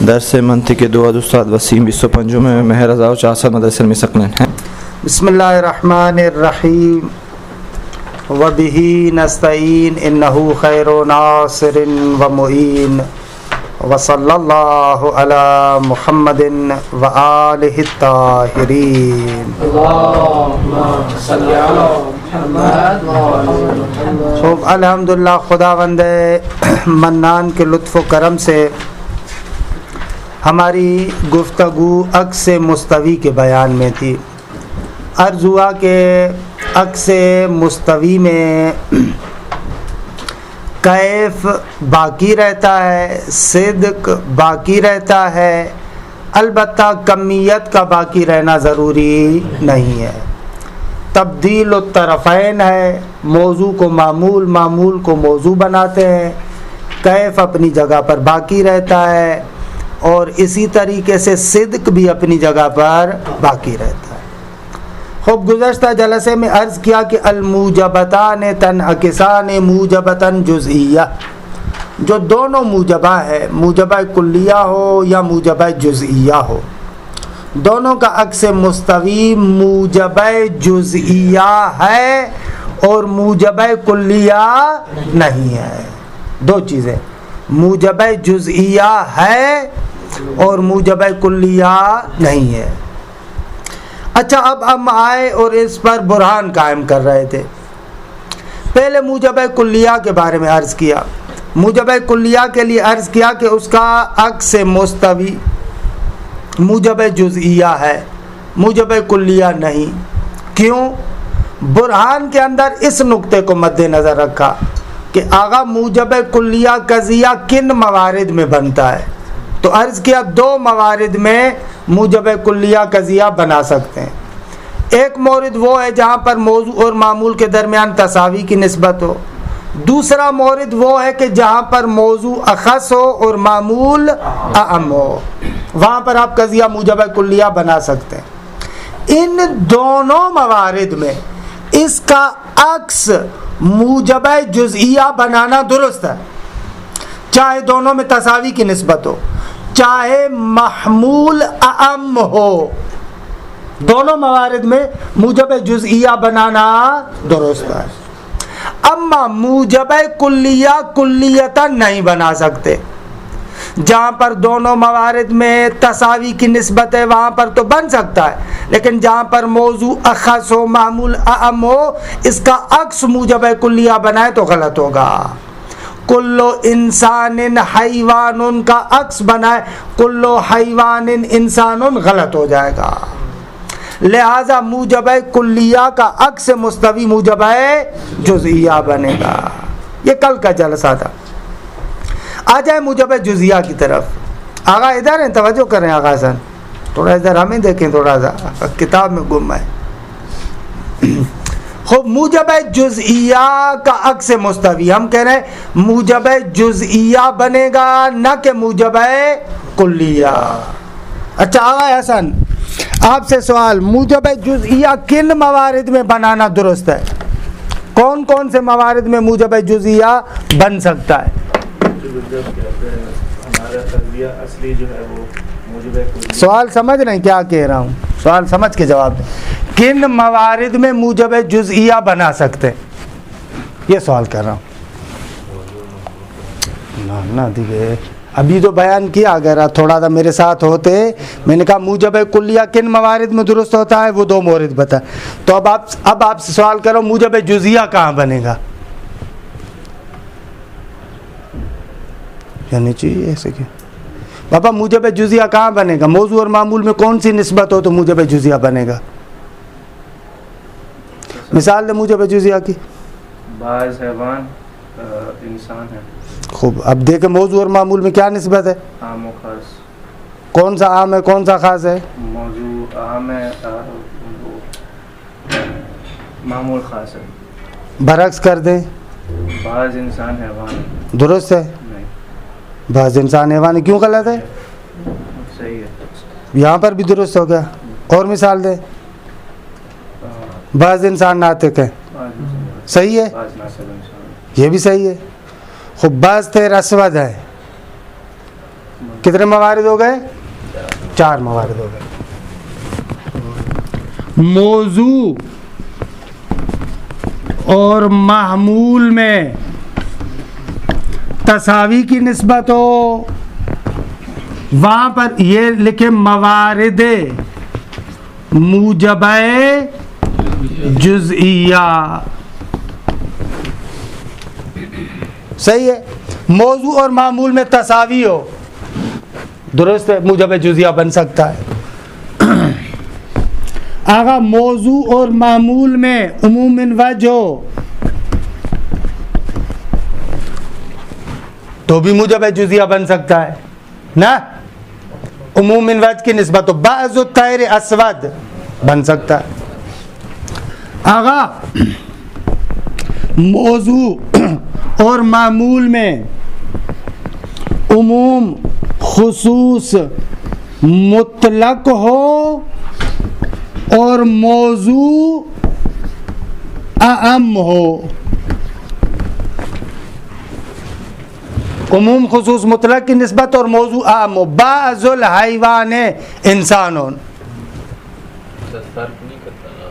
दरस मंतिक़ दुआ उस्ताद वसीम 205 में महर रज़ा चासा मदरसे में सकलन है। बिस्मिल्लाहिर्रहमानिर्रहीम व बिही नस्तईन इन्नहु खैरु नासिरिन व मुईन व सल्लल्लाहु अला मुहम्मदिन व आलिहि ताहिरीन। खूब अल्हम्दुलिल्लाह, खुदावंद मन्नान के लुत्फ़ व करम से हमारी गुफ्तगू अक्स मुस्तवी के बयान में थी। अर्ज़ हुआ कि अक्स मुस्तवी में कैफ बाकी रहता है, सिद्क बाकी रहता है, अलबत्ता कमियत का बाकी रहना ज़रूरी नहीं है। तब्दील तरफ़ैन है, मौजू को मामूल, मामूल को मौजू बनाते हैं। कैफ अपनी जगह पर बाकी रहता है और इसी तरीके से सिद्क भी अपनी जगह पर बाकी रहता है। खूब गुज़श्ता जलसे में अर्ज़ किया कि अलमूजबतान तनअकिसान मूजबतन जुज़इया, जो दोनों मूजबा है, मूजबा कुल्लिया हो या मूजबा जुज़इया हो, दोनों का अक्स मुस्तवी मूजबा जुज़इया है और मूजबा कुल्लिया नहीं है। दो चीज़ें, मूजबा जुज़इया है और मूजबा कुल्लिया नहीं है। अच्छा, अब हम आए और इस पर बुरहान कायम कर रहे थे। पहले मूजबा कुल्लिया के बारे में अर्ज़ किया। मूजबा कुल्लिया के लिए अर्ज़ किया कि उसका अक्स मुस्तवी मूजबा जुज़इया है, मूजबा कुल्लिया नहीं। क्यों? बुरहान के अंदर इस नुक्ते को मद्देनज़र रखा कि आगा मूजब कुल्लिया कज़िया किन मवारिद में बनता है। तो अर्ज़ किया दो मवारिद में मूजब कुल्लिया कज़िया बना सकते हैं। एक मौरिद वो है जहाँ पर मौजू और मामूल के दरमियान तसावी की निस्बत हो। दूसरा मौरिद वो है कि जहाँ पर मौजू अख़स हो और मामूल अअम हो, वहाँ पर आप कज़िया मूजब कुल्लिया बना सकते हैं। इन दोनों मवारिद में इसका अक्स मूजब जुज़इया बनाना दुरुस्त है, चाहे दोनों में तसावी की निस्बत हो, चाहे महमूल अअम हो। दोनों मवारिद में मूजब जुज़इया बनाना दुरुस्त है। अम्मा मूजब कुल्लिया कुल्लियतन नहीं बना सकते। जहाँ पर दोनों मवारिद में तसावी की निस्बत है वहाँ पर तो बन सकता है, लेकिन जहाँ पर मौजू अख़स हो, मामूल अअम हो, इसका अक्स मूजब कुल्लिया बनाए तो गलत होगा। कुल्लो इंसानिन हैवानुन का अक्स बनाए कुल्लो हैवानिन इंसानुन, गलत हो जाएगा। लिहाजा मूजब कुल्लिया का अक्स मुस्तवी मूजब जुज़इया बनेगा। ये कल का जलसा था। आ जाए मूजब जुज़इया की तरफ। आगा इधर हैं, तवज्जो करें आगा हसन, थोड़ा इधर हमें देखें, थोड़ा सा किताब में गुम है। खूब मूजब जुज़इया का अक्स मुस्तवी, हम कह रहे हैं मूजब जुज़इया बनेगा, न कि मूजब कुल्लिया। अच्छा आगा हसन, आपसे सवाल, मूजब जुज़इया किन मवारिद में बनाना दुरुस्त है? कौन कौन से मवारिद में मूजब जुज़इया बन सकता है? सवाल समझ रहे हैं क्या कह रहा हूँ? सवाल समझ के जवाब दें। किन मवारिद में मूजब जुज़इया बना सकते हैं, ये सवाल कर रहा हूँ। ना दिखे, अभी तो बयान किया, अगर थोड़ा सा मेरे साथ होते, मैंने कहा मूजब कुल्लिया किन मवारिद में दुरुस्त होता है, वो दो मौरिद बता। तो अब आपसे सवाल करो मूजब जुज़इया कहाँ बनेगा? यानी चाहिए ऐसे क्यों बाबा, मूजब जुज़इया कहाँ बनेगा? मौजू और मामूल में कौन सी निस्बत हो तो मूजब जुज़इया बनेगा? मिसाल दे मूजब जुज़इया की। बाज़ हैवान इंसान है। खूब, अब देखे मौजू और मामूल में क्या निस्बत है? आम और खास। कौन सा आम है, कौन सा खास है? मौजू आम है, मामूल खास है। बरक्स कर दें, बाज़ इंसान हैवान। दुरुस्त है? नहीं, बाज़ इंसान हैवान क्यों गलत है? सही है। यहाँ पर भी दुरुस्त हो गया। और मिसाल दे, बाज़ इंसान नातिक है, सही है, ये भी सही है। खूब बाज़ थे रसवद है, कितने मवारिद हो गए? 4 मवारिद हो गए। मौजू और महमूल में तसावी की निस्बत हो, वहां पर ये लिखे मवारिद मूजबे जुज़इया। सही है। मौजू और मामूल में तसावी हो, दुरुस्त है, मूजबे जुज़इया बन सकता है। आगा मौजू और मामूल में उमूमिन वजह हो तो भी मूजबे जुज़इया बन सकता है ना। उमूमिन वजह की निस्बत हो, बाज़ु तैर अस्वद बन सकता है। आगा मौजू और मामूल में उमूम खुसूस मुतलक हो और मौजू अअम हो। उमूम खुसूस मुतलक की निस्बत और मौजू अअम हो। बाज़ुल हैवान इंसानों,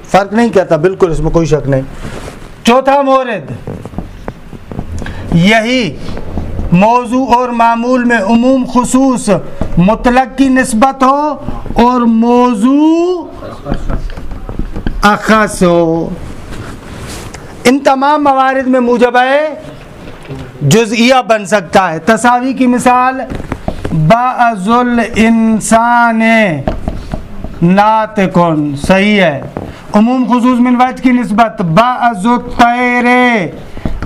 फर्क नहीं करता, बिल्कुल इसमें कोई शक नहीं। चौथा मोरद यही मौजू और मामूल में उमूम खुसूस मुतलक की निस्बत हो और मौजू अखस हो। इन तमाम मवारिद में मूजबे जुज़इया बन सकता है। तसावी की मिसाल बाज़ुल इंसान नातिकुन, सही है। उमूम खुसूस मिन वजह की निस्बत बाज़ु तैरे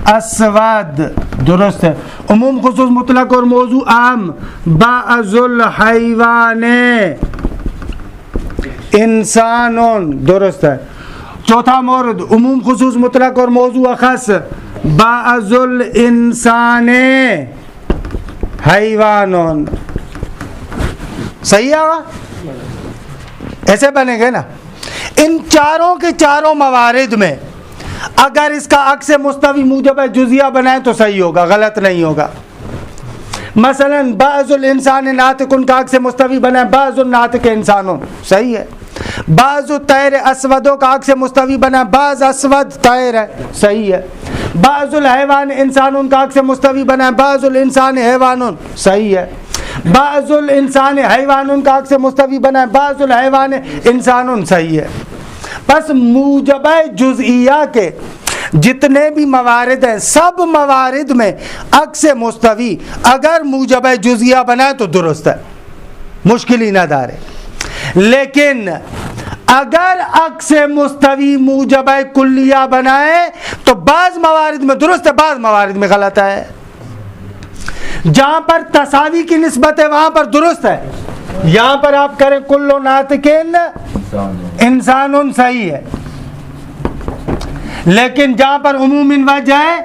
अस्वद, दुरुस्त है। उमूम खुसूस मुतलक और मौजू आम बाज़ुल हैवाने इंसानुन, दुरुस्त है। चौथा मोरद उमूम खुसूस मुतलक और मौजू अखस बाज़ुल इंसाने हैवानुन, सही है। ऐसे बनेंगे ना। इन चारों के चारों मवारिद में अगर इसका अक्स मुस्तवी मूजब जुज़िया बनाए तो सही होगा, गलत नहीं होगा। मसलन बाज़ुल इंसान नातिकुन का अक्स मुस्तवी बनाए बाज़ुल नातिक इंसानुन, सही है। बाज़ु तैर अस्वदों का अक्स मुस्तवी बनाए बाज़ अस्वद तैर है, सही है। बाज़ुल हैवान इंसानुन का अक्स मुस्तवी बनाए बाज़ुल इंसान हैवानुन, सही है। बाज़ुल इंसान हैवानुन का अक्स मुस्तवी बनाए बाज़ुल हैवान इंसानुन, सही है। बस मूजबे जुज़इया के जितने भी मवारिद हैं सब मवारिद में अक्स मुस्तवी अगर मूजबे जुज़इया बनाए तो दुरुस्त है, मुश्किल ही ना दारे। लेकिन अगर अक्स मुस्तवी मूजबे कुल्लिया बनाए तो बाज़ मवारिद में दुरुस्त है, बाज़ मवारिद में गलत है। जहां पर तसावी की निस्बत है वहां पर दुरुस्त है। यहां पर आप करें कुल्लो नातिकिन इंसानुन, सही है। लेकिन जहां पर उमूमिन वजह है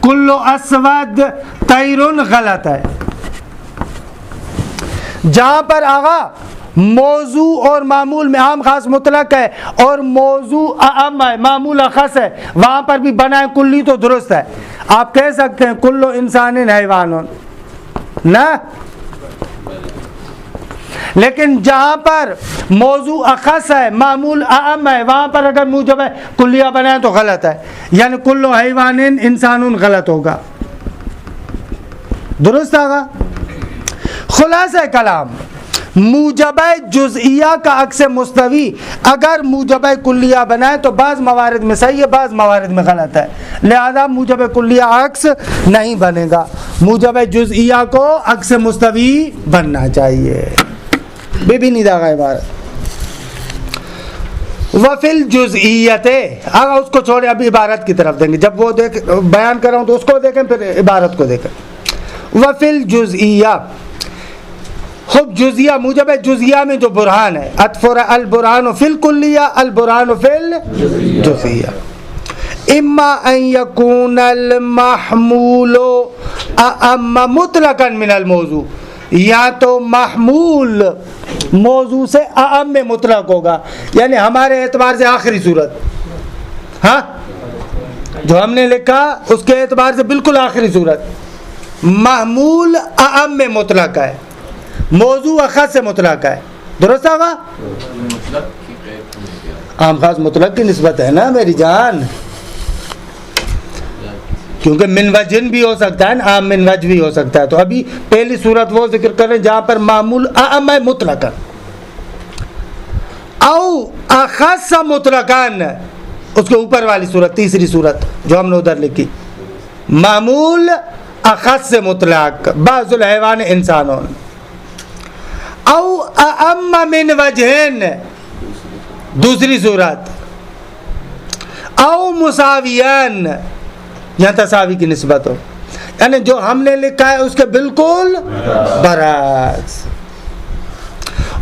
कुल्लो अस्वद तैरुन, गलत है। जहां पर आगा मौजू और मामूल में आम खास मुतलक है और मौजू अअम है, मामूल अखस है, वहां पर भी बनाए कुल्ली तो दुरुस्त है। आप कह सकते हैं कुल्लो इंसान हैवानुन ना। लेकिन जहां पर मौजू अखस है मामूल अअम है वहां पर अगर मूजब कुल्लिया बनाए तो गलत है, यानी कुल्लो हैवानिन इंसानुन गलत होगा, दुरुस्त होगा। खुलासा कलाम मूजब जुज़इया का अक्स मुस्तवी अगर मूजब कुल्लिया बनाए तो बाज़ मवारिद में सही है, बाज़ मवारिद में गलत है। लिहाजा मूजब कुल्लिया अक्स नहीं बनेगा, मूजब जुज़इया को अक्स मुस्तवी बनना चाहिए। बेबी निदागा इबारत वफिल जुज़इयते, अगर उसको छोड़े अभी इबारत की तरफ देंगे, जब वो देख बयान कर रहा हूँ तो उसको देखें फिर इबारत को देखें। वफिल जुज़इया खुब जुज़िया मूजब जुज़िया में जो बुरहान है अतफर अल बुरहान फिल कुल्लिया अल बुरहान फिल जुज़िया इम्मा अन यकून अल महमूलो अअम्म मुतलकन मिन अल मौजू, या तो महमूल मौजू से अअम में मुतलक होगा, यानी हमारे एतबार से आखिरी सूरत, हाँ जो हमने लिखा उसके एतबार से बिल्कुल आखिरी सूरत महमूल अअम में मुतलक है। मौजू अखज़ से मुतलक है, दुरुस्त होगा। आम खास मुतलक की निस्बत है ना मेरी जान, क्योंकि मिनवजिन भी हो सकता है ना, आम मिनवज भी हो सकता है। तो अभी पहली सूरत वो जिक्र करें जहाँ पर मामूल आम है मुतलकन, औ अखस मुतलकन, उसके ऊपर वाली सूरत, तीसरी सूरत जो हमने उधर लिखी, मामूल अखस से मुतलक बाजुल हैवान इंसानों, औ अम्मा मिन वजहन, दूसरी सूरत, औ मुसावियन, यहाँ तसावी की निस्बत हो, यानी जो हमने लिखा है उसके बिल्कुल बरअक्स।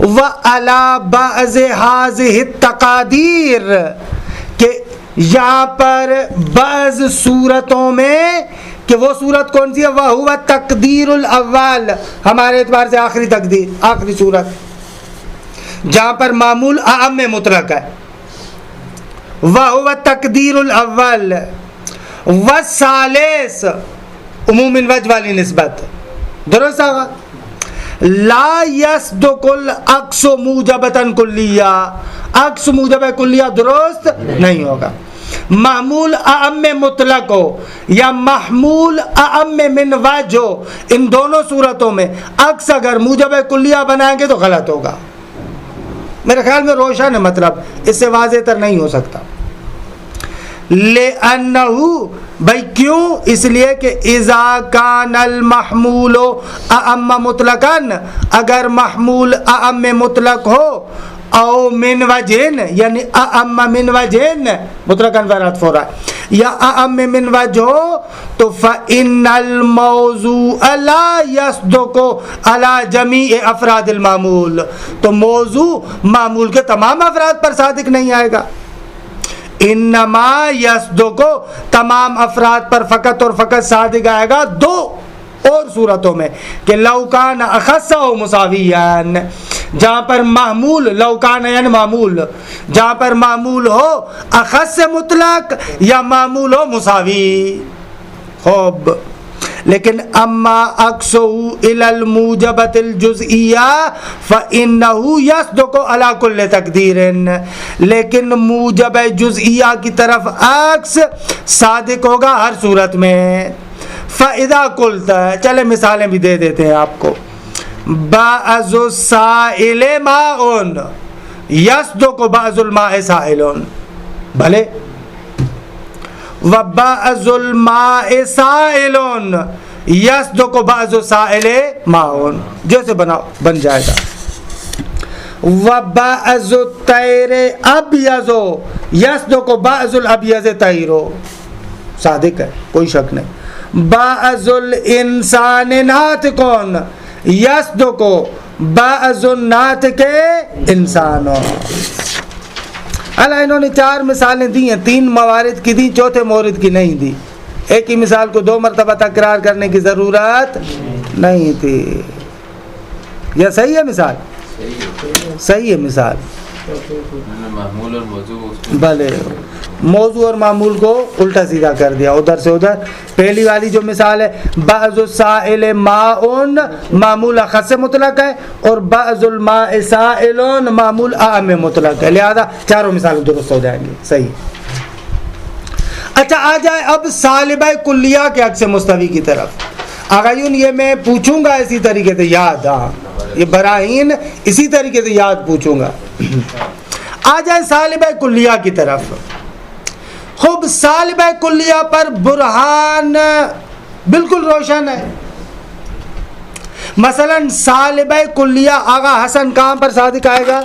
व अला बाज़ हाज़िहि तक़ादीर, के यहाँ पर बाज़ सूरतों में, कि वो सूरत कौन सी है, वह हुआ तक़दीरुल अव्वल, हमारे एतबार से आखिरी तकदीर, आखिरी सूरत जहाँ पर मामूल आम में मुतलक है, वह हुआ तक़दीरुल अव्वल। वसालिस उमूमिन वज वाली निस्बत, दुरुस्त होगा। ला यस्दुकुल अक्सु मूजबतन कुल्लिया, अक्स मूजब कुल्लिया दुरुस्त नहीं होगा। महमूल आम में मुतलक हो या महमूल आम में मिन वज हो, इन दोनों सूरतों में अक्स अगर मूजब कुल्लिया बनाएंगे तो गलत होगा। मेरे ख्याल में रोशन है, मतलब इससे वाज़ेह तर नहीं हो सकता। ले अन्नहु, भाई क्यों, इसलिए कि इज़ा कानल महमूलो अअम्म मुतलकन, अगर महमूल अअम्म में मुतलक हो, औ मिन वजहन, यानी अअम्म मिन वजहन, मुतलकन पर अत्फ़ हो रहा है, या अअम्म मिन वजह हो, तो फ़इन्नल मौज़ू ला यस्दुकु अला जमी अफ़रादिल मामूल, तो मौज़ू मामूल के तमाम अफराद पर सादिक नहीं आएगा। इन्नमा यस्दुकु, तमाम अफराद पर फ़कत और फ़कत सादिक आएगा दो और सूरतों में, कि लौकान अखस्सा व मुसावियान, जहाँ पर मामूल, लौकान यानी मामूल, जहाँ पर मामूल हो अखस से मुतलक या मामूल हो मुसावी। खूब, लेकिन अम्मा अक्सहु इलल मूजबतिल जुज़इया फ़इन्नहु यस्दुकु अला कुल्लि तक़दीरिन, लेकिन मूजब जुज़इया की तरफ अक्स सादिक होगा हर सूरत में। फ़इज़ा कुल्ता, चले मिसालें भी दे देते हैं आपको। बाअज़ु साइले माउन यस्दुकु बाअज़ुल माए साइलुन, भले, व बाअज़ुल माए साइलुन यस्दुकु बाअज़ु साइले माउन, जैसे बनाओ बन जाएगा। व बाअज़ु तैरे अबयज़ो यस्दुकु बाअज़ुल अबयज़े तैरो, सादिक है, कोई शक नहीं। बाअज़ुल इंसान नातिकुन यस्दुकु बाअज़ुन नातिके इंसानो। अल्लाह, इन्होंने चार मिसालें दी हैं, तीन मवारिद की दी, चौथे मौरिद की नहीं दी। एक ही मिसाल को दो मरतबा तकरार करने की ज़रूरत नहीं थी। यह सही है मिसाल, सही है मिसाल। मामूल और मौजू, भले, मौजू और मामूल को उल्टा सीधा कर दिया, उधर से उधर। पहली वाली जो मिसाल है, बाअज़ु साइल माउन, मामूल अखस से मुतलक है, और बाअज़ुल माए साइलुन मामूल आम में मुतलक है, लिहाजा चारों मिसालें दुरुस्त हो जाएंगी, सही। अच्छा, आ जाए अब सालिबा कुल्लिया के अक्स मुस्तवी की तरफ। आगायून ये मैं पूछूंगा इसी तरीके से याद, हाँ ये बराहीन इसी तरीके से याद पूछूंगा। आ जाए सालिबा कुल्लिया की तरफ। खूब, सालिबा कुल्लिया पर बुरहान बिल्कुल रोशन है। मसलन सालिबा कुल्लिया आगा हसन कहाँ पर सादिक आएगा?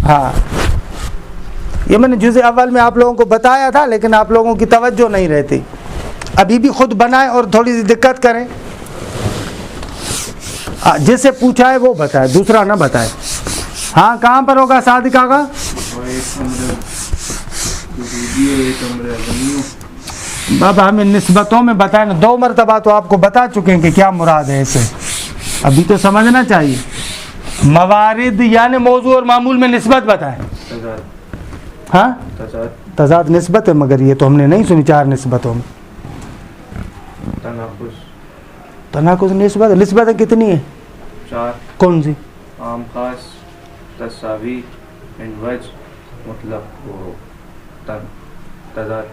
हाँ, ये मैंने जुज़े अव्वल में आप लोगों को बताया था, लेकिन आप लोगों की तवज्जो नहीं रहती। अभी भी खुद बनाएं और थोड़ी सी दिक्कत करें। जिससे पूछा है वो बताए, दूसरा ना बताए। हाँ, कहाँ पर होगा सादिक आगा? बाबा हमें निस्बतों में बताए ना, दो मरतबा तो आपको बता चुके हैं कि क्या मुराद है इसे, अभी तो समझना चाहिए। मवारिद यानी मौजू और मामूल में निस्बत बताए। हाँ, तजाद निस्बत है, मगर ये तो हमने नहीं सुनी चार निस्बतों में। तनाकुज़ निस्बत, निस्बतें कितनी है? 4। कौन सी? आम खास, तसावी, इनवज, मतलब वो तजाद।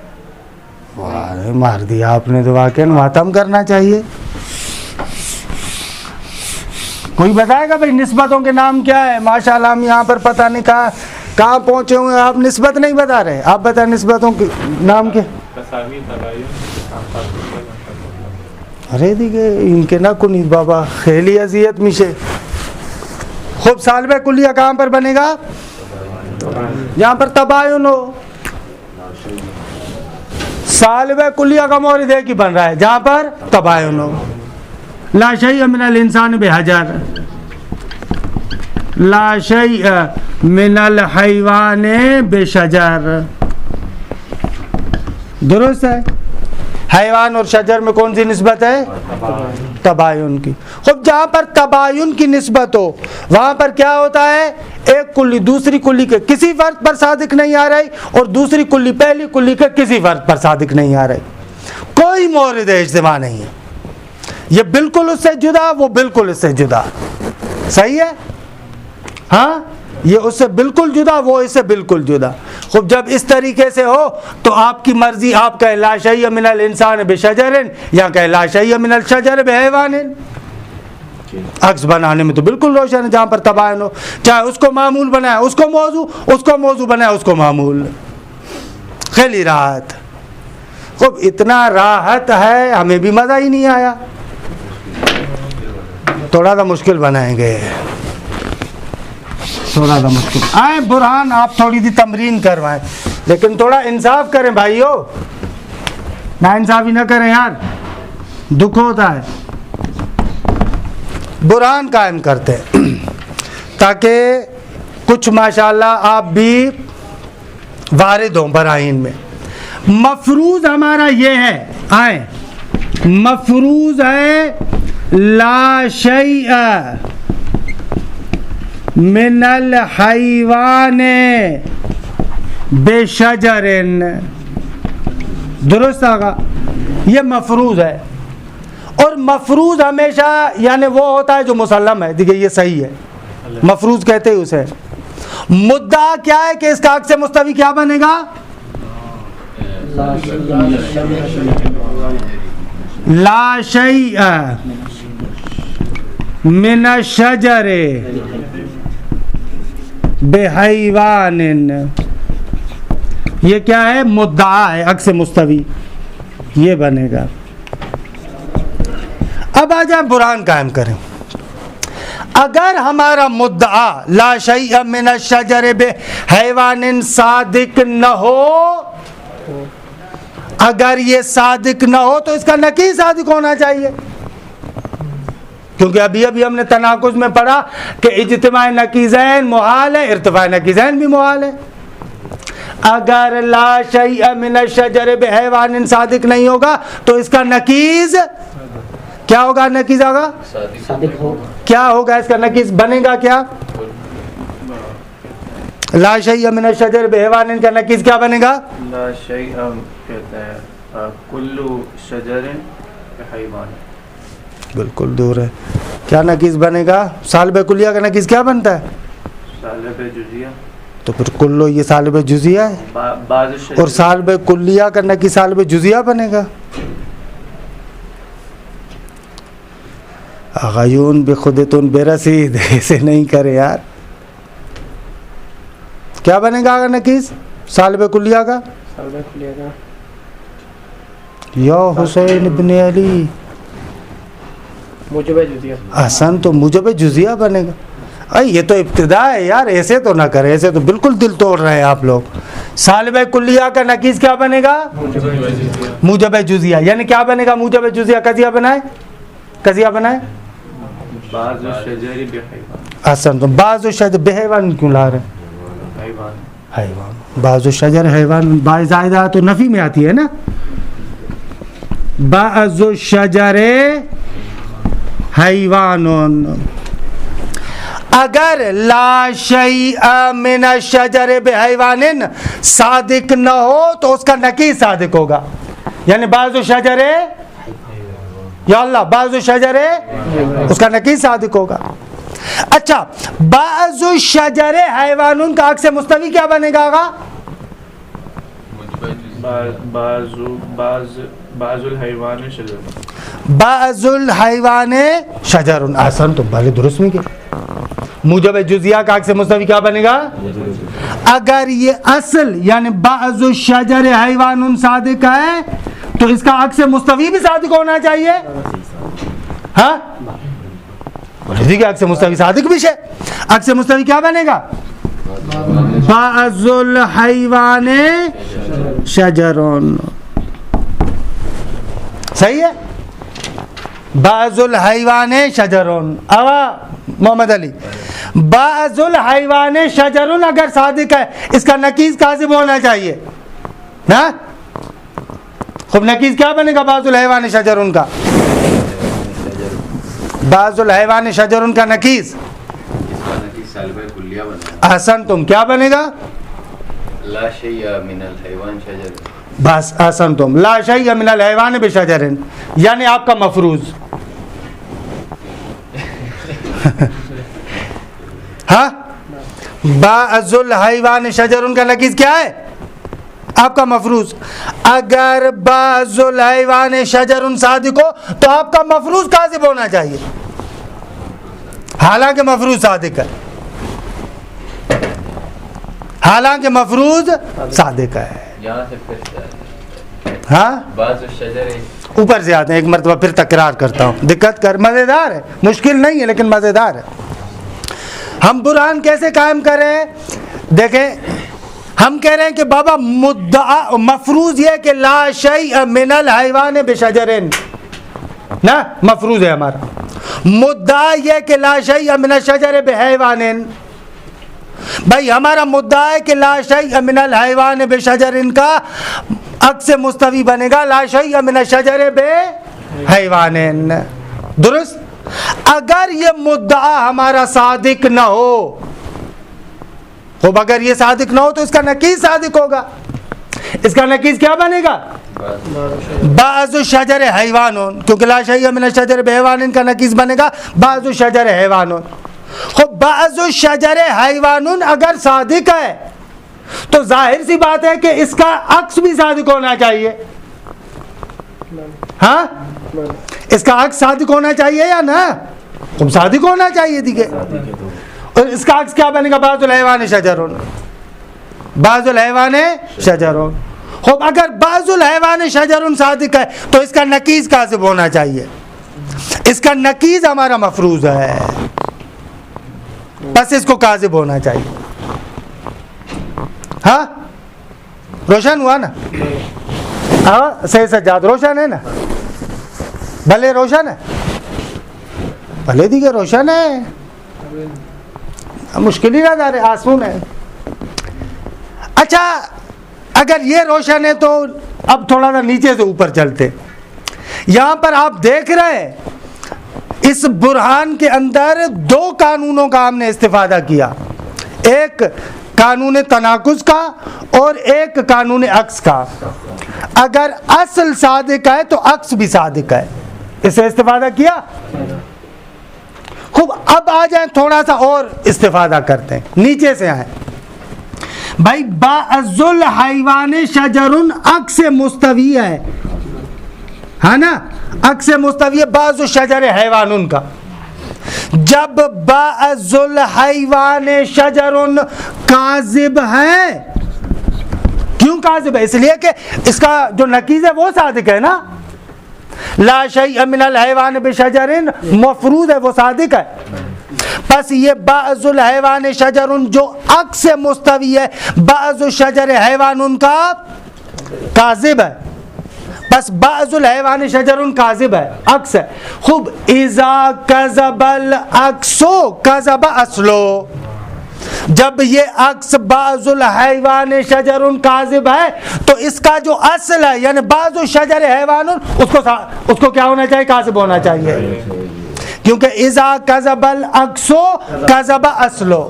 वाह, मार दिया आपने तो, वाकई मातम करना चाहिए। कोई बताएगा भाई निस्बतों के नाम क्या है? माशाल्लाह हम यहाँ पर पता नहीं कहाँ पहुँचे हुए, आप निस्बत नहीं बता रहे। आप बताएं निस्बतों के नाम क्या? अरे दिखे इनके ना कुनी बाबा खेली अजियत मिशे। खूब सालबे कुलिया कहाँ पर बनेगा? जहाँ पर तबायुन हो। सालबे कुलिया का मोरिद एक ही बन रहा है जहाँ पर तबायुन हो। ला शैअ मिनल इंसान बेहजर, ला शैअ मिनल हैवान बेशजर। दुरुस्त है। हैवान और शजर में कौन सी निस्बत है? तबायुन की। खूब जहाँ पर तबायुन की निस्बत हो वहाँ पर क्या होता है? एक कुल्ली दूसरी कुल्ली के किसी फर्द पर सादिक नहीं आ रही और दूसरी कुल्ली पहली कुल्ली के किसी फर्द पर सादिक नहीं आ रही। कोई मौरिद इज्तिमा नहीं है। ये बिल्कुल उससे जुदा, वो बिल्कुल इससे जुदा। सही है? हाँ, ये उससे बिल्कुल जुदा, वो इससे बिल्कुल जुदा। खूब जब इस तरीके से हो तो आपकी मर्जी, आप कहे ला शैअ मिनल इंसान बेशजरिन या कहे ला शैअ मिनल शजर बेहैवानिन। अक्स बनाने में तो बिल्कुल रोशन है जहाँ पर तबायुन हो। चाहे उसको मामूल बनाए उसको मौजू बनाए उसको मामूल। खेली राहत। खूब इतना राहत है, हमें भी मज़ा ही नहीं आया। थोड़ा सा मुश्किल बनाएंगे, थोड़ा सा मुश्किल। आए बुरहान, आप थोड़ी सी तमरीन करवाएं, लेकिन थोड़ा इंसाफ करें भाइयों, ना इंसाफी ना करें यार, दुख होता है। बुरहान कायम करते हैं ताकि कुछ माशाल्लाह आप भी वारिद हों बराहीन में। मफरूज हमारा ये है, आए मफरूज है ला शैअ मिनल हैवान बेशजरिन। दुरुस्त आगा, ये मफरूज है। और मफरूज हमेशा यानी वो होता है जो मुसल्लम है। देखिए ये सही है, मफरूज कहते हैं उसे। मुद्दा क्या है कि इसका अक्स मुस्तवी क्या बनेगा? ला शैअ मिनश शजरे बेहैवानिन। ये क्या है? मुद्दा है, अक्स मुस्तवी ये बनेगा। अब आ जाए बुरहान कायम करें। अगर हमारा मुद्दा ला शैअ मिनश शजरे बेहैवानिन सादिक न हो, अगर ये सादिक न हो तो इसका नकीज़ सादिक होना चाहिए। क्योंकि अभी अभी हमने तनाकुज़ में पढ़ा कि इज्तिमा नकीज़ैन मुहाल है, इर्तिफा नकीज़ैन भी मुहाल है। अगर ला शैअ मिनश शजर बेहैवानिन सादिक नहीं होगा तो इसका नकीज़ क्या होगा? नकीज़ होगा सादिक हो। क्या होगा इसका नकीज़? बनेगा क्या? ला शैअ मिनश शजर बेहैवानिन का नकीज़ क्या बनेगा? ला शैअ कहते हैं कुल्लु शजरिन बेहैवान। बिल्कुल दूर है। क्या नकीज़ बनेगा? सालबे कुलिया का नकीज़ क्या बनता है? सालबे जुजिया। तो फिर कुल्लो ये सालबे जुजिया है और सालबे कुलिया का नकीज़ सालबे जुजिया बनेगा। अगयून बेखुदतुन बेरसीद, ऐसे नहीं करे यार। क्या बनेगा अगर नकीज़ सालबे कुलिया का? सालबे कुलिया का या हुसैन इब्ने अली मुजब जुजिया। हसन तो मुजब जुजिया बनेगा। अरे ये तो इब्तिदा है यार, ऐसे तो ना करें, ऐसे तो बिल्कुल दिल तोड़ रहे हैं आप लोग। सालबे कुलिया का नकीज़ क्या बनेगा? मुजब जुजिया। यानी क्या बनेगा? मुजब जुजिया कजिया बनाए, कजिया बनाए। हसन तो बाज़ शजर बेहैवान क्यों ला रहे हैं? हैवान। बाज़ शजर हैवान बाज़ायदा तो नफ़ी में आती है ना। बाज़ शजरे हैवानुन। अगर ला शैअ मिनश शजर बेहैवानिन सादिक न हो तो उसका नकीज़ सादिक होगा। यानी बाज़ शजरे या अल्लाह बाज़ु शजरे उसका नकीज़ सादिक होगा। अच्छा, बाज़ु शजरे हैवानुन का अक्स मुस्तवी क्या बनेगा आगा? बाजुल हैवान शजर, बाजुल हैवान शजरुन। आसान, तो भले दुरुस्त में क्या। मुजब जुजिया का अक्स मुस्तवी क्या बनेगा? अगर ये असल यानी बाजुल शजर हैवानुन सादिक है तो इसका अक्स मुस्तवी भी सादिक होना चाहिए। हाँ, बोले अक्स मुस्तवी सादिक भी है। अक्स मुस्तवी क्या बनेगा? बाजुल हैवान शजरुन। सही है, बाजुल हैवान शजरुन। आवा मोहम्मद अली, बाजुल हैवान शजरुन अगर सादिक है इसका नकीज काजिब होना चाहिए ना। खूब, नकीज क्या बनेगा बाजुल हैवान शजरुन का? बाजुल हैवान शजरुन का नकीज हसन तुम क्या बनेगा? ला शैया मिनल हैवान शजर। बस हसन तुम ला शैया मिनल हैवान बिशजरिन, यानी आपका मफरूज। हाँ, बाजुल हैवान शजरुन का नकीज क्या है? आपका मफरूज। अगर बाजुल हैवान शजरुन सादिक हो तो आपका मफरूज काजिब होना चाहिए, हालांकि मफरूज सादिक है, हालांकि मफरूज सादिक है। यहाँ से फिर हाँ, बाज़ु शजर ऊपर से आते हैं, एक मरतबा फिर तकरार करता हूँ, दिक्कत कर, मज़ेदार है, मुश्किल नहीं है लेकिन मज़ेदार है। हम बुरहान कैसे कायम करें? देखें, हम कह रहे हैं कि बाबा मुद्दा मफरूज ये कि ला शै मिनल हैवान बिशजरिन ना, मफरूज है हमारा। मुद्दा ये कि ला शै मिनल शजर बिहैवानिन। भाई हमारा मुद्दा है कि ला शै मिनल हैवान बिशजरिन का अक्स मुस्तवी बनेगा ला शै मिनल शजर बिहैवानिन। दुरुस्त। अगर ये मुद्दा हमारा सादिक न हो, तो अगर ये सादिक न हो तो इसका नकीज सादिक होगा। इसका नकीज क्या बनेगा? बाज़ु शजर हैवानुन, क्योंकि ला शै मिन शजर बिहैवानिन का नकीज बनेगा बाज़ु शजर हैवानुन। खूब, बाज़ु शजर हैवानुन अगर सादिक है तो जाहिर सी बात है कि इसका अक्स भी सादिक होना चाहिए। हाँ, इसका अक्स सादिक होना चाहिए या ना? खूब सादिक होना चाहिए। दिखे, और इसका अक्स क्या बनेगा? बाज़ुल हैवान शजरुन, बाज़ुल हैवान शजरुन। खूब, अगर बाज़ुल हैवान शजरुन सादिक है तो इसका नकीज काजिब होना चाहिए। इसका नकीज हमारा मफरूज है, बस इसको काजिब होना चाहिए। हाँ, रोशन हुआ ना? हाँ, सही सज्जाद रोशन है ना? भले रोशन है, भले दिखे रोशन है, मुश्किल ही ना जा रहे, आसून है। अच्छा, अगर ये रोशन है तो अब थोड़ा सा नीचे से ऊपर चलते। यहां पर आप देख रहे हैं इस बुरहान के अंदर दो कानूनों का हमने इस्तेफादा किया, एक कानून तनाकुस का और एक कानून अक्स का। अगर असल सादिक है तो अक्स भी सादिक है, इसे इस्तेफादा किया। खूब, अब आ जाए थोड़ा सा और इस्तेफादा करते हैं, नीचे से आए भाई। बाज़ुल हैवान शजरुन अक्स मुस्तवी है ना? अक्स मुस्तवी है बाज़ु शजर हैवानुन का। जब बाज़ुल हैवान शजरुन काजिब है, क्यों काजिब है? इसलिए कि इसका जो नकीज है वो सादिक है ना। ला शै मिनल हैवान बिशजरिन मफरूज है, वो सादिक है। बस ये बाज़ुल हैवान शजरुन जो अक्स मुस्तवी है बाज़ु शजर हैवानुन का काजिब है। बस बाज़ुल हैवान शजरुन काजिब है, अक्स है। खूब, इज़ा कज़बल अक्सो कज़ब असलो। जब ये अक्स बाज़ुल हैवान शजरुन काजिब है तो इसका जो असल है यानी बाज़ु शजर हैवानुन उसको क्या होना चाहिए? काजिब होना चाहिए, क्योंकि इज़ा कज़बल अक्सो कज़ब असलो।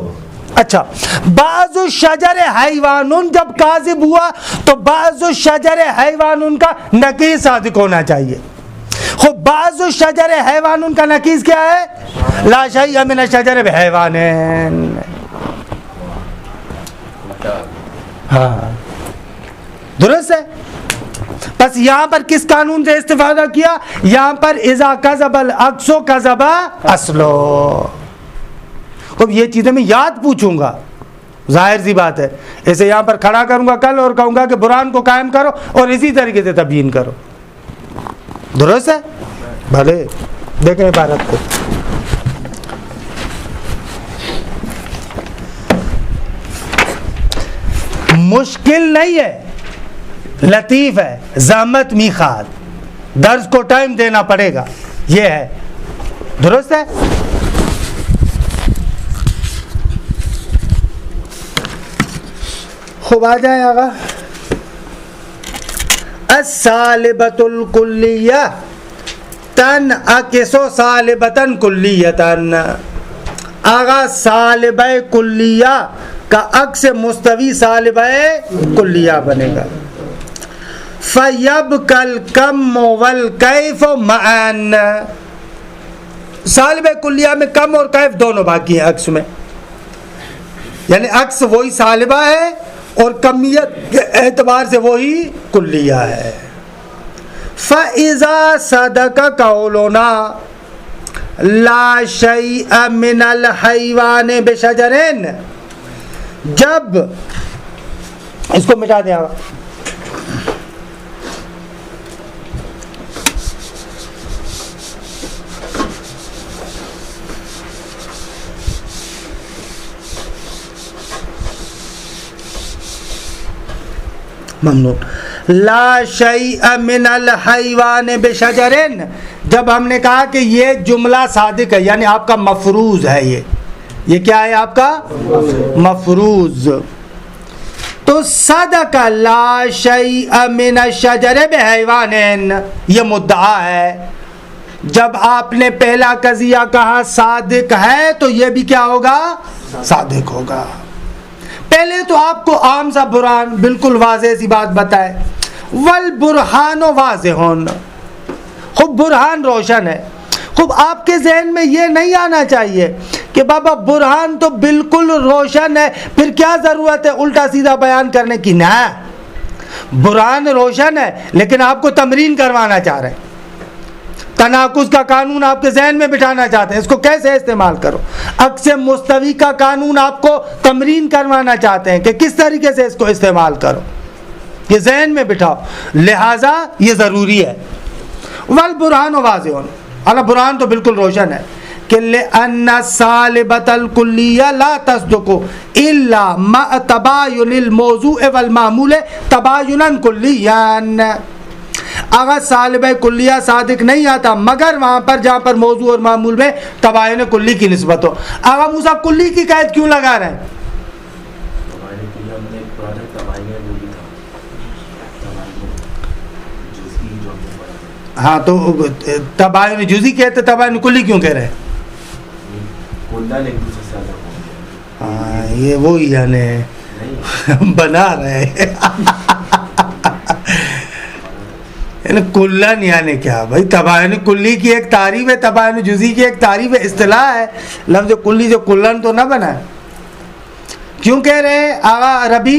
अच्छा, बाज़ु शजर हैवानुन जब काजिब हुआ तो बाज़ु शजर हैवानुन का नकीज सादिक होना चाहिए। खूब बाज़ु शजर हैवान, उनका नकीज़ क्या है? ला शैअ मिन शजर हैवानैन। हाँ दुरुस्त है। बस यहाँ पर किस कानून से इस्तेफादा किया? यहाँ पर इज़ा कज़बल अक्सो कज़बा असलो। अब ये चीज़ें मैं याद पूछूंगा, जाहिर सी बात है। इसे यहाँ पर खड़ा करूंगा कल और कहूँगा कि बुरहान को कायम करो और इसी तरीके से तबयीन करो। दुरुस्त है? भले देखें इबारत को। मुश्किल नहीं है, लतीफ़ है, ज़हमत मीखात, दर्ज को टाइम देना पड़ेगा, ये है। दुरुस्त है? खूब आ जाए आगा। अस्सालिबतुल कुल्लिया तन अकिसो सालिबतन कुल्लियतन। आगा सालिबे कुल्लिया का अक्स मुस्तवी सालिबे कुल्लिया बनेगा। फयब कल कम वल कैफ मअन। सालिबे कुल्लिया में कम और कैफ दोनों बाकी हैं अक्स में, यानी अक्स वही सालिबा है और कमियत के एतबार से वही कुल्लिया है। फ़इज़ा सदका कौलुना ला शैअ मिनल हैवान बिशजरिन, जब इसको मिटा दें ममनून। ला शैअ मिनल हैवान बिशजरिन, जब हमने कहा कि ये जुमला सादिक है, यानी आपका मफरूज है, ये क्या है आपका? मफरूज। तो सदका ला शैअ मिन शजर बिहैवानिन, ये मुद्दा है। जब आपने पहला कज़िया कहा सादिक है, तो ये भी क्या होगा? सादिक होगा। पहले तो आपको आम सा बुरहान बिल्कुल वाज़ेह सी बात बताए, वल बुरहानो वाज़ेहुन, खूब बुरहान रोशन है। खूब आपके जहन में ये नहीं आना चाहिए कि बाबा बुरहान तो बिल्कुल रोशन है, फिर क्या ज़रूरत है उल्टा सीधा बयान करने की। ना, बुरहान रोशन है लेकिन आपको तमरीन करवाना चाह रहे हैं, तनाकुस का कानून आपके जहन में बिठाना चाहते हैं, इसको कैसे इस्तेमाल करो। अक्से मुस्तवी का कानून आपको तमरीन करवाना चाहते हैं कि किस तरीके से इसको इस्तेमाल करो, ये जहन में बिठाओ, लिहाजा ये ज़रूरी है। वल बुरहान वाज़िहुन, अला बुरहान तो बिल्कुल रोशन है कि लिअन्ना सालिबतल कुल्लिया ला तस्दुकु इल्ला मा तबायुनिल मौज़ूअ वल मामूल तबायुनन कुल्लियन। अगर सालिब कुल्लिया सादिक नहीं आता मगर वहाँ पर जहाँ पर मौजू और मामूल में तबायुन कुल्ली की निस्बत हो। आगा मूसा कुल्ली की कैद क्यों लगा रहे हैं? हाँ, तो तबायुन जुज़ी कहते, तबायुन कुल्ली क्यों कह रहे हैं? हाँ, ये वो ही यानी बना रहे कुल्लन यानी क्या भाई? तबायुन कुल्ली की एक तारीफ है, तबायुन जुज़ी की एक तारीफ है, इस्तिलाह है। लफ्ज़ कुल्ली जो कुल्लन तो ना बना है। क्यों कह रहे हैं आगा रबी,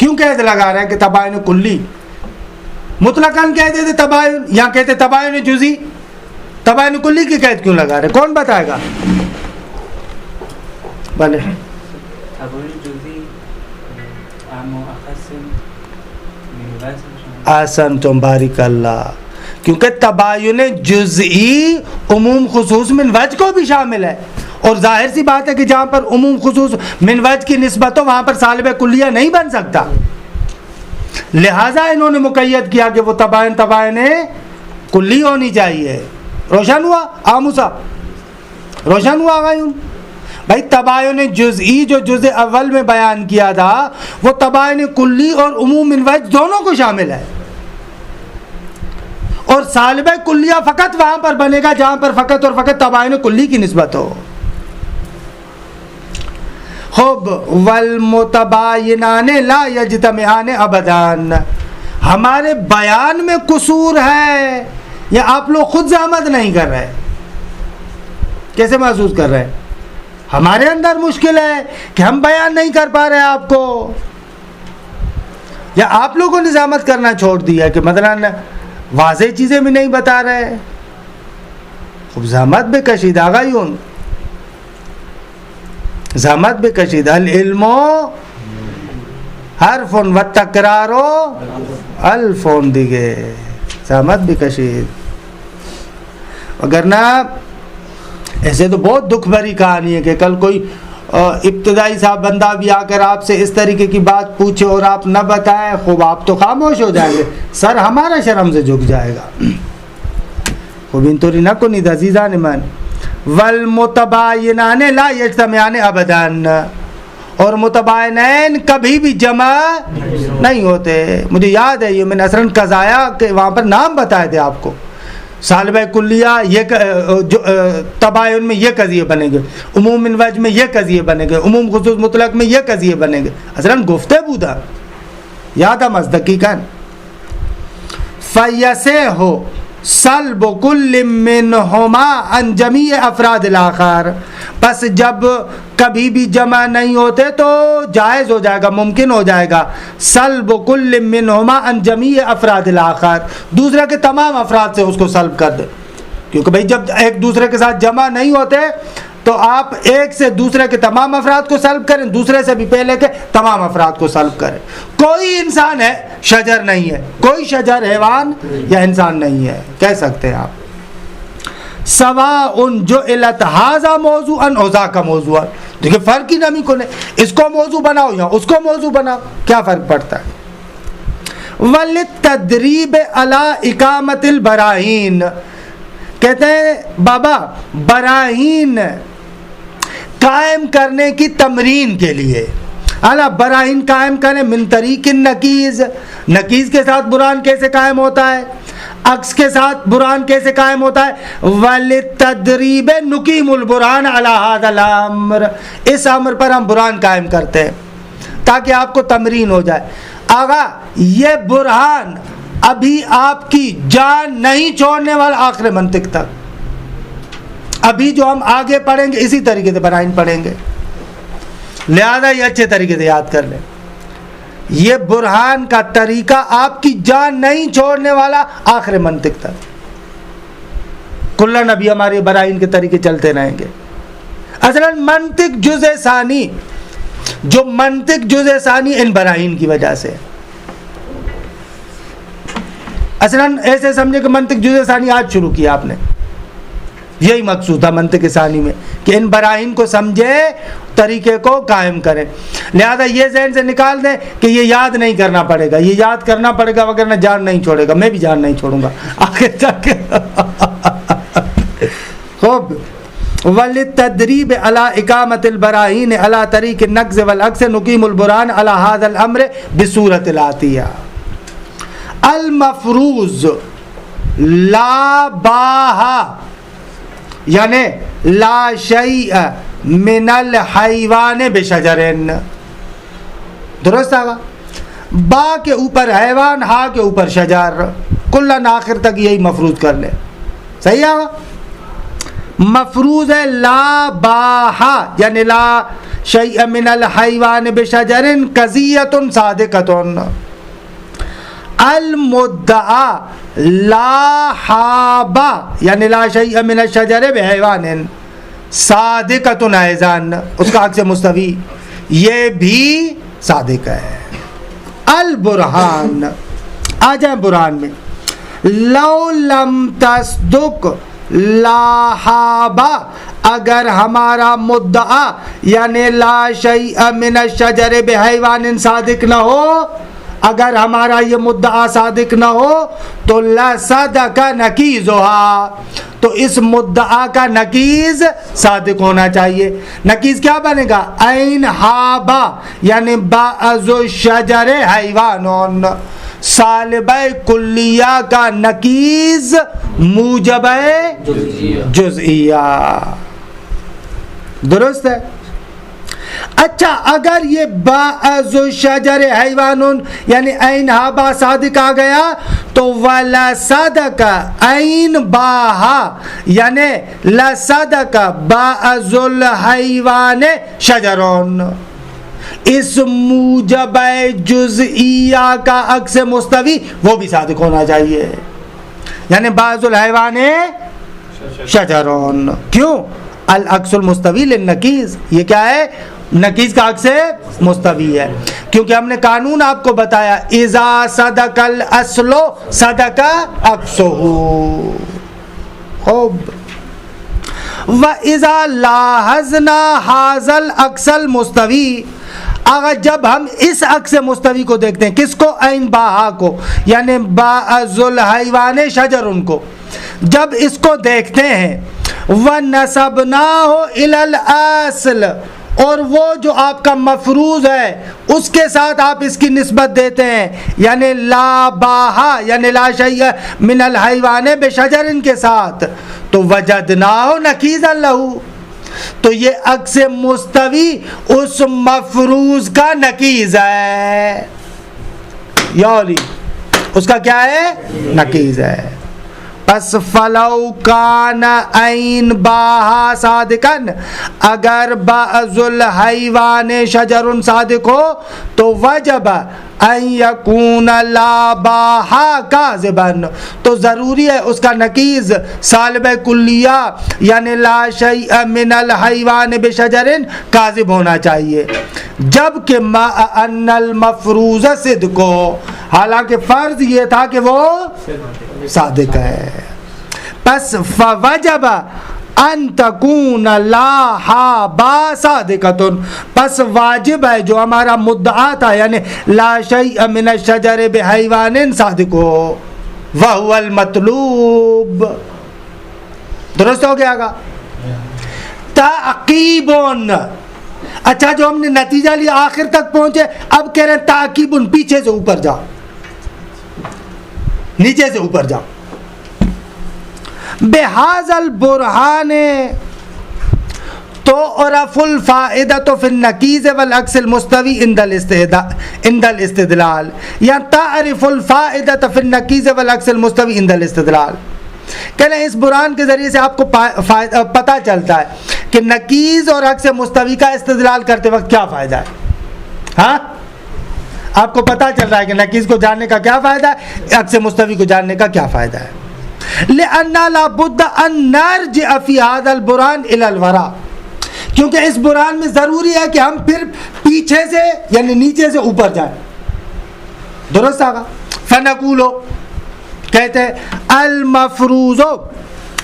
क्यों कैद लगा रहे हैं कि तबायुन कुल्ली? मुतलकन कह देते तबायुन, यहाँ कहते तबायुन जुज़ी, तबायुन कुल्ली की कैद क्यों लगा रहे? कौन बताएगा? भले आसन तुम बारिक अल्लाह, क्योंकि तबायुन जुज़ई उमूम खुसूस मिन वज को भी शामिल है, और जाहिर सी बात है कि जहाँ पर उमूम खुसूस मिन वज की निस्बत हो वहाँ पर सालिब कुल्लिया नहीं बन सकता। लिहाजा इन्होंने मुक़य्यद किया कि वो तबायुन कुल्ली होनी चाहिए। रोशन हुआ आमूसा? रोशन हुआ गायून भाई? तबायुन जुज़ई जो जुज़ अव्वल में बयान किया था वो तबायुन कुल्ली और उमूम मिन वज दोनों को शामिल है, और सालिब कुल्लिया फ़कत वहाँ पर बनेगा जहाँ पर फ़कत और फ़कत तबायुन कुल्ली की निस्बत हो। खुब वल मुतबायिनाने ला यज्तमिआने अबदान, हमारे बयान में कसूर है या आप लोग खुद ज़हमत नहीं कर रहे? कैसे महसूस कर रहे हैं? हमारे अंदर मुश्किल है कि हम बयान नहीं कर पा रहे आपको, या आप लोगों ने ज़हमत करना छोड़ दिया कि मतलब वाज़ेह चीज़ें भी नहीं बता रहे? खूब ज़हमत बेकशीद आगायून, ज़हमत बेकशीद। अल इल्मो हरफुन व तकरारो अल्फोन दिगे, ज़हमत बेकशीद। अगर ना ऐसे तो बहुत दुख भरी कहानी है कि कल कोई इब्तदाई सा बंदा भी आकर आपसे इस तरीके की बात पूछे और आप न बताएं, खूब आप तो खामोश हो जाएंगे, सर हमारा शर्म से झुक जाएगा। खूब इन तोरी ना कोनी अजीज़ा ने मन वल मुतबायिनाने ला यज्तमियाने अबदान, और मुतबायनैन कभी भी जमा नहीं होते। मुझे याद है ये मैंने असरन कज़ाया के वहाँ पर नाम बताए थे आपको, सालबे कुल्लिया ये जो तबायुन में ये कज़िए बनेंगे, उमूम मिन वज में ये कज़िए बनेंगे, उमूम खुसूस मुतलक में ये कज़िए बनेंगे। असलन गुफ्ते बूदा याद मज़दकीकन फ़यसे हो सल्ब कुल्ल मिनहुमा अन जमी अफरादिल आखर, बस जब कभी भी जमा नहीं होते तो जायज़ हो जाएगा, मुमकिन हो जाएगा सल्ब कुल्ल मिनहुमा अन जमी अफरादिल आखर, दूसरे के तमाम अफराद से उसको सल्ब कर दे। क्योंकि भाई जब एक दूसरे के साथ जमा नहीं होते तो आप एक से दूसरे के तमाम अफराद को सल्ब करें, दूसरे से भी पहले के तमाम अफराद को सल्ब करें। कोई इंसान है, शजर नहीं है, कोई शजर हैवान या इंसान नहीं है, कह सकते हैं आप। सवा उन जो इलत हाजा मौजू अन ओजा का मौजू, देखिए फ़र्क ही नहीं को नहीं, इसको मौजू बनाओ या उसको मौजू बनाओ, क्या फ़र्क पड़ता है। वल तदरीब अला इकामतिल बराहीन, कहते हैं बाबा बराहीन कायम करने की तमरीन के लिए, अला बराहीन कायम करें मिन तरीक़िन नकीज़, नकीज़ के साथ बुरान कैसे कायम होता है, अक्स के साथ बुरान कैसे कायम होता है। वल तदरीब नुकीमुल बुरान अला हादल अम्र, इस अम्र पर हम बुरान कायम करते हैं ताकि आपको तमरीन हो जाए। आगा ये बुरहान अभी आपकी जान नहीं छोड़ने वाला आखिर मंतिक तक, अभी जो हम आगे पढ़ेंगे इसी तरीके से बराहीन पढ़ेंगे, लिहाजा ये अच्छे तरीके से याद कर लें। ये बुरहान का तरीका आपकी जान नहीं छोड़ने वाला आखिर मंतिक तक, कुल्ला नबी हमारे बराहीन के तरीके चलते रहेंगे। असलन मंतिक जुज़े सानी, जो मंतिक जुज़े सानी इन बराहीन की वजह से, असलन ऐसे समझे कि मंतिक जुज़े सानी आज शुरू किया आपने, यही मकसूद था मंतिक सानी में कि इन बराहीन को समझे, तरीके को कायम करें। लिहाजा ये ज़हन से निकाल दें कि ये याद नहीं करना पड़ेगा, ये याद करना पड़ेगा वगैरह जान नहीं छोड़ेगा, मैं भी जान नहीं छोड़ूंगा आखिर तक। खूब वल तदरीब अला इकामतिल बराहीन अला तरीक़ नक्ज़ वल अक्स नुकीमुल बुरान अला हादल अम्र बिसूरतिल आतिया। अल मफरूज ला बाहा यानी ला शैअ मिनल हैवान बिशजरिन, दुरुस्त आगा, बा के ऊपर हैवान, हा के ऊपर शजर, कुल्लन आखिर तक यही मफरूज कर ले, सही आगा। मफरूज है ला बाहा यानी ला शैअ मिनल हैवान बिशजरिन कज़ियतुन सादिक़तुन। अल मुद्दआ ला हाबा यानी ला शैअ मिन अश-शजर बिहैवानिन सादिक़तुन ऐज़ान, उसका अक्स मुस्तवी, ये भी सादिक है। अल बुरहान, आ जाए बुरहान में, लौ लम तस्दुक लाहाबा, अगर हमारा मुद्दआ यानी ला शैअ मिन अश-शजर बिहैवानिन सादिक न हो, अगर हमारा ये मुद्दआ सादिक न हो तो लसदका नकीज़ुहा, तो इस मुद्दआ का नकीज़ सादिक होना चाहिए। नकीज़ क्या बनेगा, ऐन हाबा यानी बाअज़ु शजर हैवानोन, सालिबे कुल्लिया का नकीज़ मूजबे जुज़इया, दुरुस्त है। अच्छा, अगर ये बाअज़ु शजर हैवानुन यानी ऐन हा बा सादिक आ गया तो वला सदका ऐन बाहा यानी लसदका बाअज़ुल हैवान शजरुन, इस मूजब जुज़इया का अक्स मुस्तवी वो भी सादिक होना चाहिए, यानी बाअज़ुल हैवान शजरुन। क्यों? अल अक्सुल मुस्तवी लिन नकीज़, ये क्या है? नकीज़ का अक्स मुस्तवी है, क्योंकि हमने कानून आपको बताया इज़ा सदकल अस्लो सदका अक्सुहु। खूब। व इज़ा लाहज़ना हाज़ल अक्सल मुस्तवी, अगर जब हम इस अक्स मुस्तवी को देखते हैं, किसको? ऐन बाहा को, यानी बाअज़ुल हैवान शजरुन को, जब इसको देखते हैं व नसबनाहु इलल अस्ल, और वो जो आपका मफरूज है उसके साथ आप इसकी निस्बत देते हैं, यानी ला बाहा यानी ला शैय मिनल हैवान बेशजरिन के साथ, तो वजदनाहु नकीज़न लहू, तो ये अक्स मुस्तवी उस मफरूज का नकीज़ है, यानी उसका क्या है? नकीज़ है। बस फलौ कान ऐन बाहा सादिकन, अगर बाअज़ुल हैवान शजरुन सादिक हो तो वजब अन यकून ला बाहा काज़िबन, तो ज़रूरी है उसका नकीज़ सालिब कुल्लिया यानी ला शैअ मिनल हैवान बेशजरिन काज़िब होना चाहिए, जबकि मा अन्नल मफरूज़ सिद्को, हालांकि फ़र्ज़ ये था कि वो सादिक है। बस फवजब अन तकून लाहा बा सादिकतुन, बस वाजिब है जो हमारा मुद्दा था यानी ला शैअ मिन शजर बिहैवानिन सादिक हो, वहुवल मतलूब। दुरुस्त हो गया? ताकीबुन, अच्छा जो हमने नतीजा लिया आखिर तक पहुंचे, अब कह रहे हैं ताकीबुन, पीछे से ऊपर जाओ, नीचे से ऊपर जाओ। बेहाज़ल बुरहाने तो औरफुल फ़ाइदतु फिन नकीज़ वल अक्सिल मुस्तवी इंदल इस्तिदलाल, या तारिफुल फ़ाइदतु फिन नकीज़ वल अक्सिल मुस्तवी इंदल इस्तिदलाल। कहना इस बुरहान के ज़रिए से आपको पता चलता है कि नकीज़ और अक्स मुस्तवी का इस्तिदलाल करते वक्त क्या फ़ायदा है। हाँ, आपको पता चल रहा है कि नकीज़ को जानने का क्या फ़ायदा है, अक्स मुस्तवी को जानने का क्या फ़ायदा है। लिअन्ना ला बुद्द अन नर्जिअ फी हाज़ल बुरहान इलल वरा, क्योंकि इस बुरहान में ज़रूरी है कि हम फिर पीछे से यानी नीचे से ऊपर जाएं। दुरुस्त आगा? फनकूलो कहते हैं अल मफरूज़ो,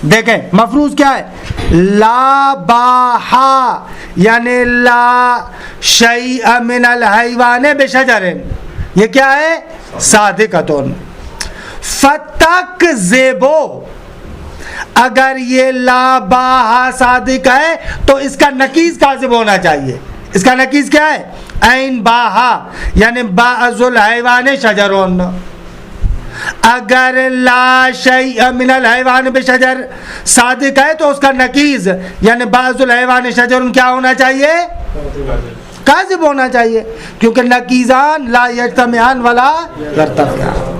देखें मफरूज़ क्या है? ला बाहा यानी ला शैअ मिनल हैवान बेशजरिन, ये क्या है? सादिकतुन। फतक ज़ेबो, अगर ये ला बाहा सादिक है तो इसका नकीज़ काज़िब होना चाहिए। इसका नकीज़ क्या है? ऐन बाहा यानी बाअज़ुल हैवान शजरुन। अगर ला शैअ मिनल हैवान बेशजर सादिक है तो उसका नकीज़ यानी बाअज़ुल हैवान शजरुन क्या होना चाहिए? काज़िब होना चाहिए, क्योंकि नकीज़ान ला यज्तमिआन वला यर्तफ़िआन।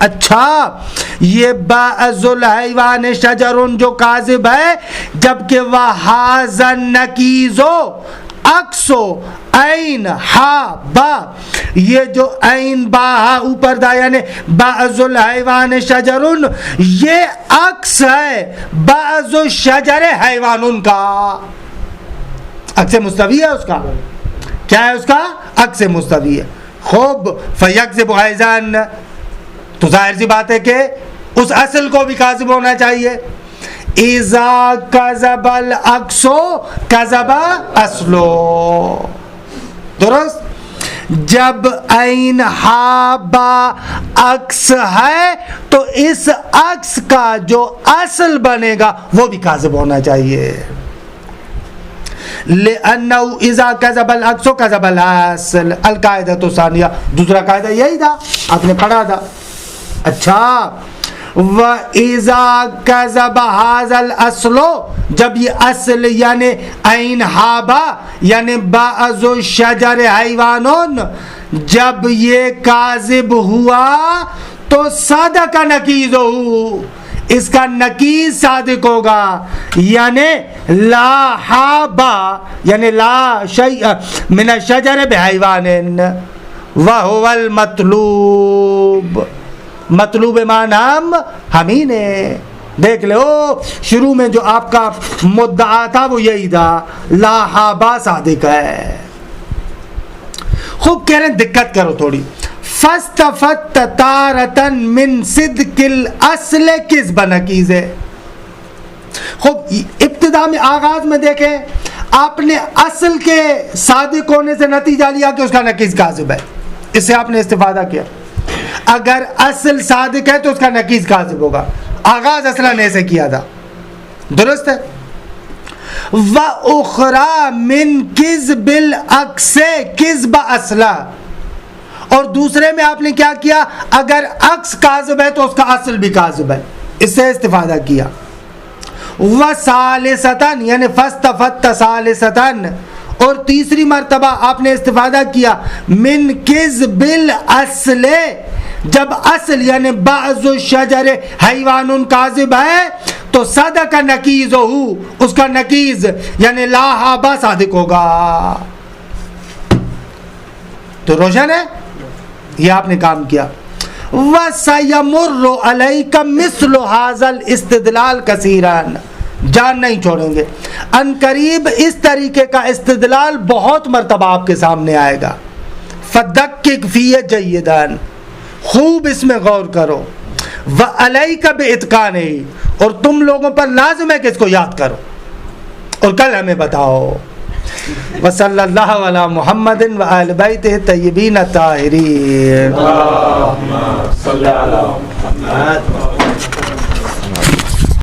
अच्छा, ये बाअज़ुल हैवान शजरुन जो काज़िब है, जबकि वह हाज़न नकीज़ो अक्सो ऐन हा बा, ये जो ऐन बाहा ऊपर दा यानी बाअज़ुल हैवान शजरुन, ये अक्स है बाअज़ु शजर हैवानुन का, अक्स मुस्तवी है उसका। क्या है उसका? अक्स मुस्तवी है। खूब। फयक्ज़िबु ऐज़ान, तो जाहिर सी बात है कि उस असल को भी काज़िब होना चाहिए। इज़ा कज़बल अक्सो कज़बा अस्लो, दुरुस्त? जब ऐन हा बा अक्स है तो इस अक्स का जो असल बनेगा वो भी काज़िब होना चाहिए। लिअन्नहु इज़ा कज़बल अक्सो कज़बल असल, अल कायदा तो सानिया, दूसरा कायदा यही था, आपने पढ़ा था। अच्छा, व इज़ा कज़ब हाज़ल अस्लो, जब ये असल यानी ऐन हाबा यानी बाज़ु शजर हैवानोन, जब ये काज़िब हुआ तो सदका नकीज़हु, इसका नकीज़ सादिक होगा। यानी ला हाबा यानी ला शै मिन शजर बिहैवानिन व हुवल मतलूब, मतलूब मानाम हमी ने। देख लो शुरू में जो आपका मुद्दा था वो यही था, ला हाबा सादिक है। खूब कह रहे हैं दिक्कत करो थोड़ी। फस्तफत तारतन मिन सिद्किल अस्ल किस्ब नकीज़ है। खूब इब्तिदा में आगाज में देखें, आपने असल के सादिक होने से नतीजा लिया कि उसका नकीज़ काज़िब है, इससे आपने इस्तिफादा किया। अगर असल सादिक है तो उसका नकीज़ काज़िब होगा। आगाज असलन ऐसे किया था, दुरुस्त है। व उखरा मिन किज़बिल अक्से किज़ब असला, और दूसरे में आपने क्या किया, अगर अक्स काज़िब है तो उसका असल भी काज़िब है, इससे इस्तिफादा किया। व सालिसतन यानी फस्तफत सालिसतन, और तीसरी मर्तबा आपने इस्तिफादा किया मिन किज़बिल असले, जब असल यानी बाज़ु शजर हैवानुन काज़िब है तो सदका नकीज़हु, उसका नकीज़ यानी ला हाबा सादिक होगा। तो रोशन है, ये आपने काम किया। व सयमुर्रु अलैका मिस्लु हाज़ल इस्तिदलाल कसीरन, जान नहीं छोड़ेंगे, अनकरीब इस तरीके का इस्तिदलाल बहुत मर्तबा आपके सामने आएगा। फदक्किक फ़ीह जय्यदन, खूब इसमें गौर करो। व अलैका बिइत्कानी, और तुम लोगों पर लाजिम है कि इसको याद करो और कल हमें बताओ। व सल्लल्लाहु अला मुहम्मदिन व आले बैतिही तय्यबीन ताहिरीन।